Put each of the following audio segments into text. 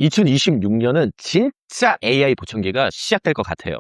2026년은 진짜 AI 보청기가 시작될 것 같아요.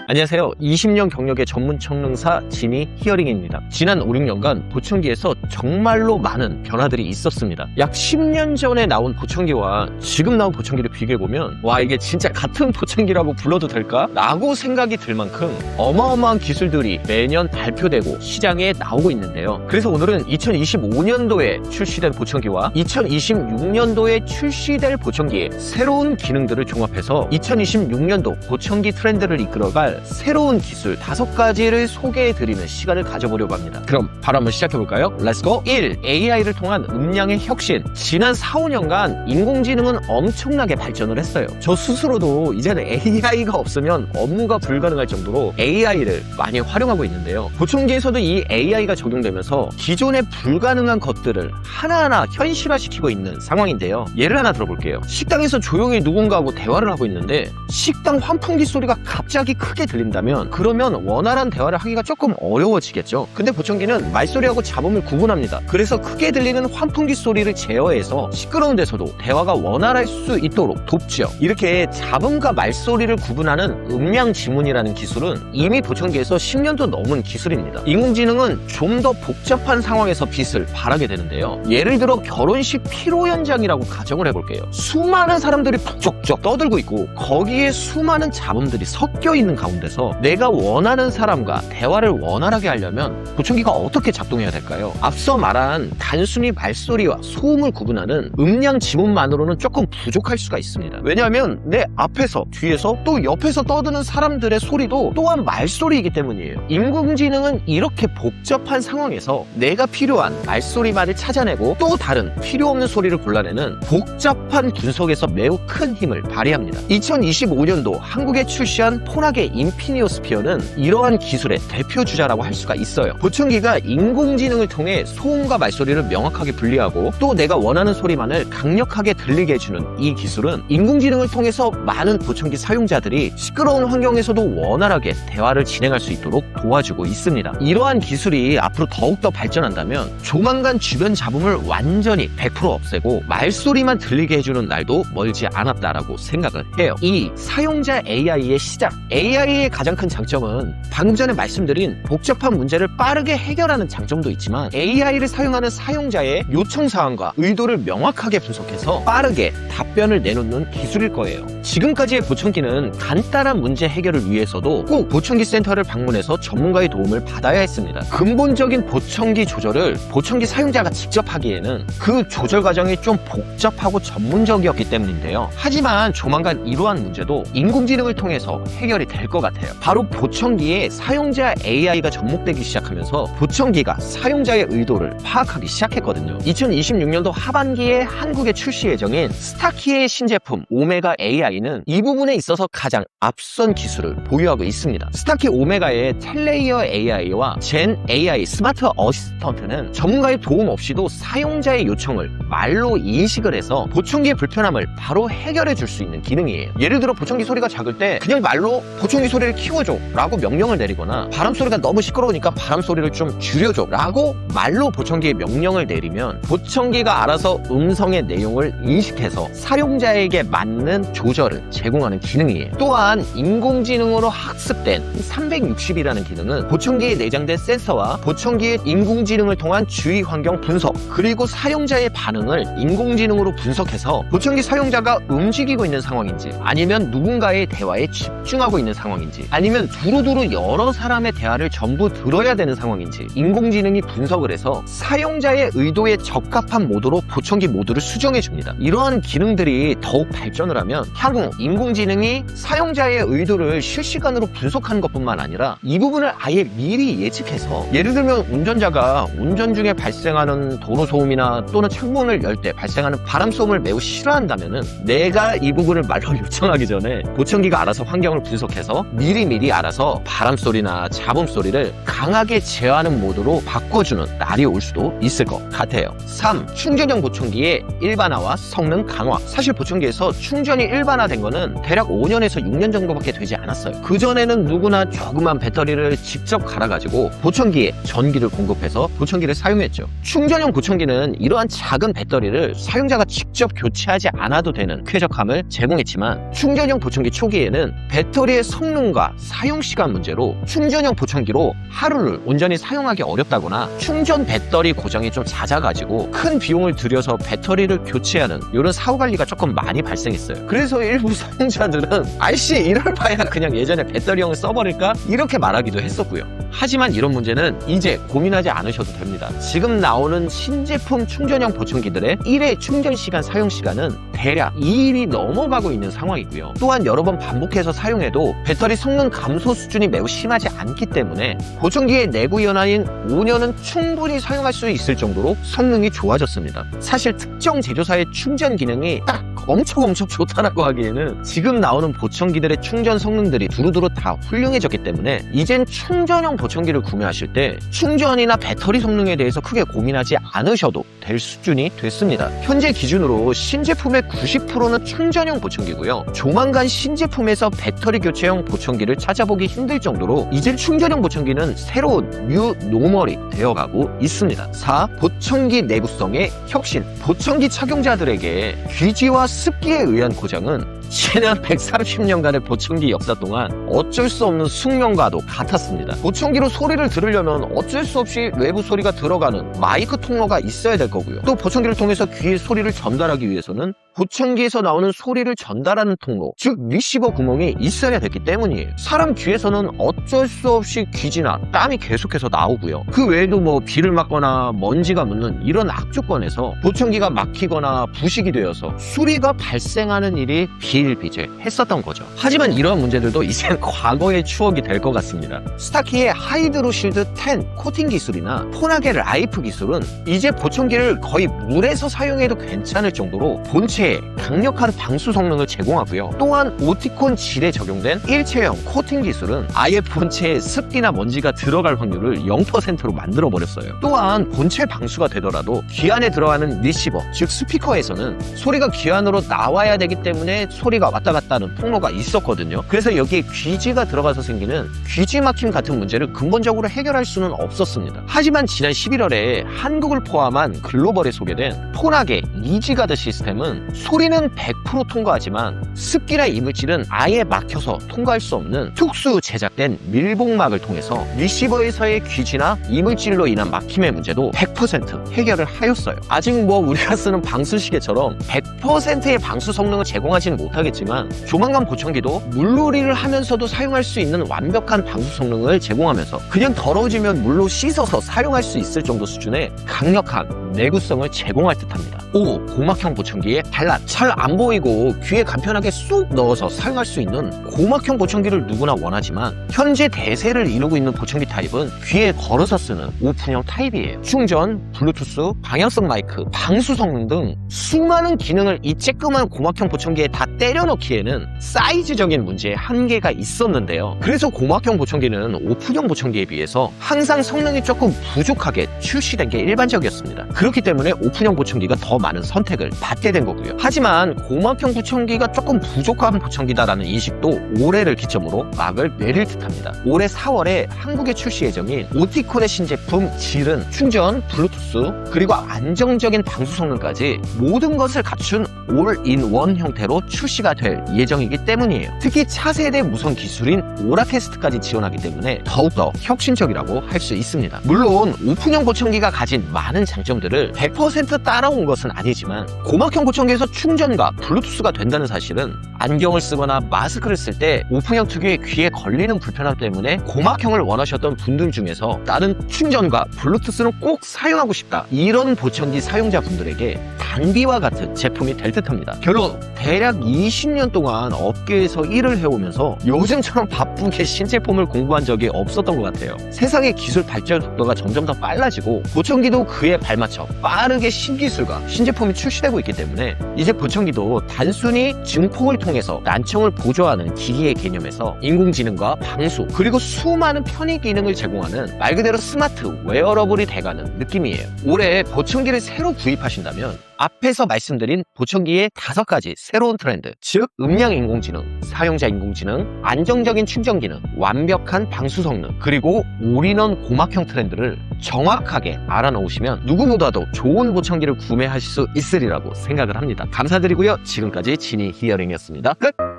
안녕하세요. 20년 경력의 전문 청능사 지니 히어링입니다. 지난 5, 6년간 보청기에서 정말로 많은 변화들이 있었습니다. 약 10년 전에 나온 보청기와 지금 나온 보청기를 비교해보면 와, 이게 진짜 같은 보청기라고 불러도 될까? 라고 생각이 들 만큼 어마어마한 기술들이 매년 발표되고 시장에 나오고 있는데요. 그래서 오늘은 2025년도에 출시된 보청기와 2026년도에 출시될 보청기의 새로운 기능들을 종합해서 2026년도 보청기 트렌드를 이끌어갈 새로운 기술 5가지를 소개해드리는 시간을 가져보려고 합니다. 그럼 바로 한번 시작해볼까요? 렛츠고! 1. AI를 통한 음량의 혁신. 지난 4, 5년간 인공지능은 엄청나게 발전을 했어요. 저 스스로도 이제는 AI가 없으면 업무가 불가능할 정도로 AI를 많이 활용하고 있는데요. 보청기에서도 이 AI가 적용되면서 기존에 불가능한 것들을 하나하나 현실화시키고 있는 상황인데요. 예를 하나 들어볼게요. 식당에서 조용히 누군가하고 대화를 하고 있는데 식당 환풍기 소리가 갑자기 크게 들린다면 그러면 원활한 대화를 하기가 조금 어려워지겠죠. 근데 보청기는 말소리하고 잡음을 구분합니다. 그래서 크게 들리는 환풍기 소리를 제어해서 시끄러운 데서도 대화가 원활할 수 있도록 돕죠. 이렇게 잡음과 말소리를 구분하는 음량 지문이라는 기술은 이미 보청기에서 10년도 넘은 기술입니다. 인공지능은 좀 더 복잡한 상황에서 빛을 발하게 되는데요. 예를 들어 결혼식 피로 현장이라고 가정을 해볼게요. 수많은 사람들이 북적북적 떠들고 있고 거기에 수많은 잡음들이 섞여 있는 가운데서 내가 원하는 사람과 대화를 원활하게 하려면 보청기가 어떻게 작동해야 될까요? 앞서 말한 단순히 말소리와 소음을 구분하는 음량 지문만으로는 조금 부족할 수가 있습니다. 왜냐하면 내 앞에서, 뒤에서, 또 옆에서 떠드는 사람들의 소리도 또한 말소리이기 때문이에요. 인공지능은 이렇게 복잡한 상황에서 내가 필요한 말소리만을 찾아내고 또 다른 필요 없는 소리를 골라내는 복잡한 분석에서 매우 큰 힘을 발휘합니다. 2025년도 한국에 출시한 폰학의 인피니오스피어는 이러한 기술의 대표 주자라고 할 수가 있어요. 보청기가 인공지능을 통해 소음과 말소리를 명확하게 분리하고 또 내가 원하는 소리만을 강력하게 들리게 해주는 이 기술은 인공지능을 통해서 많은 보청기 사용자들이 시끄러운 환경에서도 원활하게 대화를 진행할 수 있도록 도와주고 있습니다. 이러한 기술이 앞으로 더욱더 발전한다면 조만간 주변 잡음을 완전히 100% 없애고 말소리만 들리게 해주는 날도 멀지 않았다라고 생각을 해요. 2. 사용자 AI의 시작. AI의 가장 큰 장점은 방금 전에 말씀드린 복잡한 문제를 빠르게 해결하는 장점도 있지만 AI를 사용하는 사용자의 요청사항과 의도를 명확하게 분석해서 빠르게 답변을 내놓는 기술일 거예요. 지금까지의 보청기는 간단한 문제 해결을 위해서도 꼭 보청기 센터를 방문해서 전문가의 도움을 받아야 했습니다. 근본적인 보청기 조절을 보청기 사용자가 직접 하기에는 그 조절 과정이 좀 복잡하고 전문적이었기 때문인데요. 하지만 조만간 이러한 문제도 인공지능을 통해서 해결이 될 것 같아요. 바로 보청기에 사용자 AI가 접목되기 시작하면서 보청기가 사용자의 의도를 파악하기 시작했거든요. 2026년도 하반기에 한국에 출시 예정인 스타키의 신제품 오메가 AI는 이 부분에 있어서 가장 앞선 기술을 보유하고 있습니다. 스타키 오메가의 텔레이어 AI와 젠 AI 스마트 어시스턴트는 전문가의 도움 없이도 사용자의 요청을 말로 인식을 해서 보청기의 불편함을 바로 해결해 줄 수 있는 기능이에요. 예를 들어 보청기 소리가 작을 때 그냥 말로 보청기 소리를 키워줘 라고 명령을 내리거나 바람 소리가 너무 시끄러우니까 바람 소리를 좀 줄여줘 라고 말로 보청기에 명령을 내리면 보청기가 알아서 음성의 내용을 인식해서 사용자에게 맞는 조절을 제공하는 기능이에요. 또한 인공지능으로 학습된 360이라는 기능은 보청기에 내장된 센서와 보청기의 인공지능을 통한 주위 환경 분석 그리고 사용자의 반응을 인공지능으로 분석해서 보청기 사용자가 움직이고 있는 상황인지 아니면 누군가의 대화에 집중하고 있는 상황인지 아니면 두루두루 여러 사람의 대화를 전부 들어야 되는 상황인지 인공지능이 분석을 해서 사용자의 의도에 적합한 모드로 보청기 모드를 수정해 줍니다. 이러한 기능들이 더욱 발전을 하면 향후 인공지능이 사용자의 의도를 실시간으로 분석하는 것뿐만 아니라 이 부분을 아예 미리 예측해서 예를 들면 운전자가 운전 중에 발생하는 도로 소음이나 또는 창문을 열 때 발생하는 바람 소음을 매우 싫어한다면은 내가 이 부분을 말로 요청하기 전에 보청기가 알아서 환경을 분석해서 미리미리 알아서 바람소리나 잡음소리를 강하게 제어하는 모드로 바꿔주는 날이 올 수도 있을 것 같아요. 3. 충전형 보청기의 일반화와 성능 강화. 사실 보청기에서 충전이 일반화된 거는 대략 5년에서 6년 정도밖에 되지 않았어요. 그전에는 누구나 조그만 배터리를 직접 갈아가지고 보청기에 전기를 공급해서 보청기를 사용했죠. 충전형 보청기는 이러한 작은 배터리를 사용자가 직접 교체하지 않아도 되는 쾌적함을 제공했지만, 충전형 보청기 초기에는 배터리의 성능과 사용시간 문제로 충전형 보청기로 하루를 온전히 사용하기 어렵다거나 충전 배터리 고장이 좀 잦아가지고 큰 비용을 들여서 배터리를 교체하는 이런 사후관리가 조금 많이 발생했어요. 그래서 일부 사용자들은 아이씨 이럴 바에야 그냥 예전에 배터리형을 써버릴까? 이렇게 말하기도 했었고요. 하지만 이런 문제는 이제 고민하지 않으셔도 됩니다. 지금 나오는 신제품 충전형 보청기들의 1회 충전 시간 사용 시간은 대략 2일이 넘어가고 있는 상황이고요. 또한 여러 번 반복해서 사용해도 배터리 성능 감소 수준이 매우 심하지 않기 때문에 보청기의 내구 연한인 5년은 충분히 사용할 수 있을 정도로 성능이 좋아졌습니다. 사실 특정 제조사의 충전 기능이 딱 엄청 좋다라고 하기에는 지금 나오는 보청기들의 충전 성능들이 두루두루 다 훌륭해졌기 때문에 이젠 충전형 보청기를 구매하실 때 충전이나 배터리 성능에 대해서 크게 고민하지 않으셔도 될 수준이 됐습니다. 현재 기준으로 신제품의 90%는 충전형 보청기고요. 조만간 신제품에서 배터리 교체형 보청기를 찾아보기 힘들 정도로 이제 충전형 보청기는 새로운 뉴 노멀이 되어가고 있습니다. 4. 보청기 내구성의 혁신. 보청기 착용자들에게 귀지와 습기에 의한 고장은 지난 130년간의 보청기 역사 동안 어쩔 수 없는 숙명과도 같았습니다. 보청기로 소리를 들으려면 어쩔 수 없이 외부 소리가 들어가는 마이크 통로가 있어야 될 거고요. 또 보청기를 통해서 귀에 소리를 전달하기 위해서는 보청기에서 나오는 소리를 전달하는 통로, 즉 리시버 구멍이 있어야 됐기 때문이에요. 사람 귀에서는 어쩔 수 없이 귀지나 땀이 계속해서 나오고요. 그 외에도 비를 맞거나 먼지가 묻는 이런 악조건에서 보청기가 막히거나 부식이 되어서 수리가 발생하는 일이 비일비재했었던 거죠. 하지만 이러한 문제들도 이젠 과거의 추억이 될 것 같습니다. 스타키의 하이드로실드 10 코팅 기술이나 폰학의 라이프 기술은 이제 보청기를 거의 물에서 사용해도 괜찮을 정도로 본체에 강력한 방수 성능을 제공하고요. 또한 오티콘 질에 적용된 일체형 코팅 기술은 아예 본체에 습기나 먼지가 들어갈 확률을 0%로 만들어버렸어요. 또한 본체 방수가 되더라도 귀 안에 들어가는 리시버, 즉 스피커에서는 소리가 귀 안으로 나와야 되기 때문에 소리가 왔다 갔다 하는 통로가 있었거든요. 그래서 여기에 귀지가 들어가서 생기는 귀지 막힘 같은 문제를 근본적으로 해결할 수는 없었습니다. 하지만 지난 11월에 한국을 포함한 글로벌에 소개된 폰학의 이지가드 시스템은 소리는 100% 통과하지만 습기나 이물질은 아예 막혀서 통과할 수 없는 특수 제작된 밀봉막을 통해서 리시버에서의 귀지나 이물질로 인한 막힘의 문제도 100% 해결을 하였어요. 아직 우리가 쓰는 방수시계처럼 100%의 방수 성능을 제공하지는 못하겠지만 조만간 보청기도 물놀이를 하면서도 사용할 수 있는 완벽한 방수 성능을 제공하면서 그냥 더러워지면 물로 씻어서 사용할 수 있을 정도 수준의 강력한 내구성을 제공할 듯합니다. 5. 고막형 보청기의 반란. 잘 안 보이고 귀에 간편하게 쏙 넣어서 사용할 수 있는 고막형 보청기를 누구나 원하지만 현재 대세를 이루고 있는 보청기 타입은 귀에 걸어서 쓰는 오픈형 타입이에요. 충전, 블루투스, 방향성 마이크, 방수 성능 등 수많은 기능을 이 쬐끄만 고막형 보청기에 다 때려 넣기에는 사이즈적인 문제에 한계가 있었는데요. 그래서 고막형 보청기는 오픈형 보청기에 비해서 항상 성능이 조금 부족하게 출시된 게 일반적이었습니다. 그렇기 때문에 오픈형 보청기가 더 많은 선택을 받게 된 거고요. 하지만 고막형 보청기가 조금 부족한 보청기다라는 인식도 올해를 기점으로 막을 내릴 듯합니다. 올해 4월에 한국에 출시 예정인 오티콘의 신제품 질은 충전, 블루투스, 그리고 안정적인 방수 성능까지 모든 것을 갖춘 올인원 형태로 출시가 될 예정이기 때문이에요. 특히 차세대 무선 기술인 오라캐스트까지 지원하기 때문에 더욱더 혁신적이라고 할 수 있습니다. 물론 오픈형 보청기가 가진 많은 장점들을 100% 따라온 것은 아니지만 고막형 보청기에서 충전과 블루투스가 된다는 사실은 안경을 쓰거나 마스크를 쓸 때 오픈형 특유의 귀에 걸리는 불편함 때문에 고막형을 원하셨던 분들 중에서 나는 충전과 블루투스는 꼭 사용하고 싶다, 이런 보청기 사용자분들에게 단비와 같은 제품이 될 듯합니다. 결론, 대략 20년 동안 업계에서 일을 해오면서 요즘처럼 바쁘게 신제품을 공부한 적이 없었던 것 같아요. 세상의 기술 발전 속도가 점점 더 빨라지고 보청기도 그에 발맞춰 통해서 빠르게 신기술과 신제품이 출시되고 있기 때문에 이제 보청기도 단순히 증폭을 통해서 난청을 보조하는 기기의 개념에서 인공지능과 방수 그리고 수많은 편의 기능을 제공하는 말 그대로 스마트 웨어러블이 돼가는 느낌이에요. 올해 보청기를 새로 구입하신다면 앞에서 말씀드린 보청기의 5가지 새로운 트렌드, 즉 음량 인공지능, 사용자 인공지능, 안정적인 충전 기능, 완벽한 방수 성능, 그리고 올인원 고막형 트렌드를 정확하게 알아놓으시면 누구보다도 좋은 보청기를 구매하실 수 있으리라고 생각을 합니다. 감사드리고요. 지금까지 지니 히어링이었습니다. 끝!